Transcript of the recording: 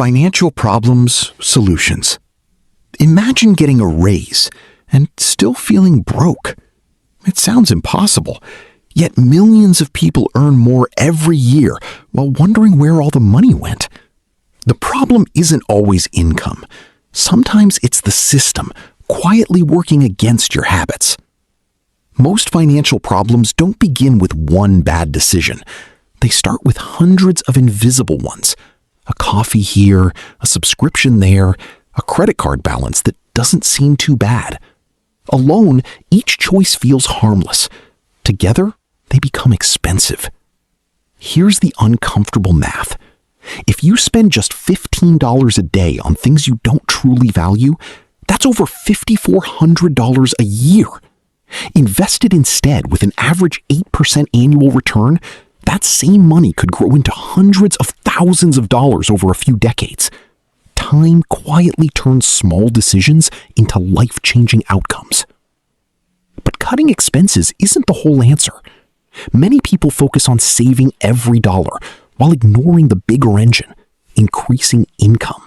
Financial problems, solutions. Imagine getting a raise and still feeling broke. It sounds impossible, yet millions of people earn more every year while wondering where all the money went. The problem isn't always income. Sometimes it's the system quietly working against your habits. Most financial problems don't begin with one bad decision. They start with hundreds of invisible ones. A coffee here, a subscription there, a credit card balance that doesn't seem too bad. Alone, each choice feels harmless. Together, they become expensive. Here's the uncomfortable math. If you spend just $15 a day on things you don't truly value, that's over $5,400 a year. Invested instead with an average 8% annual return, that same money could grow into hundreds of thousands of dollars over a few decades. Time quietly turns small decisions into life-changing outcomes. But cutting expenses isn't the whole answer. Many people focus on saving every dollar while ignoring the bigger engine, increasing income.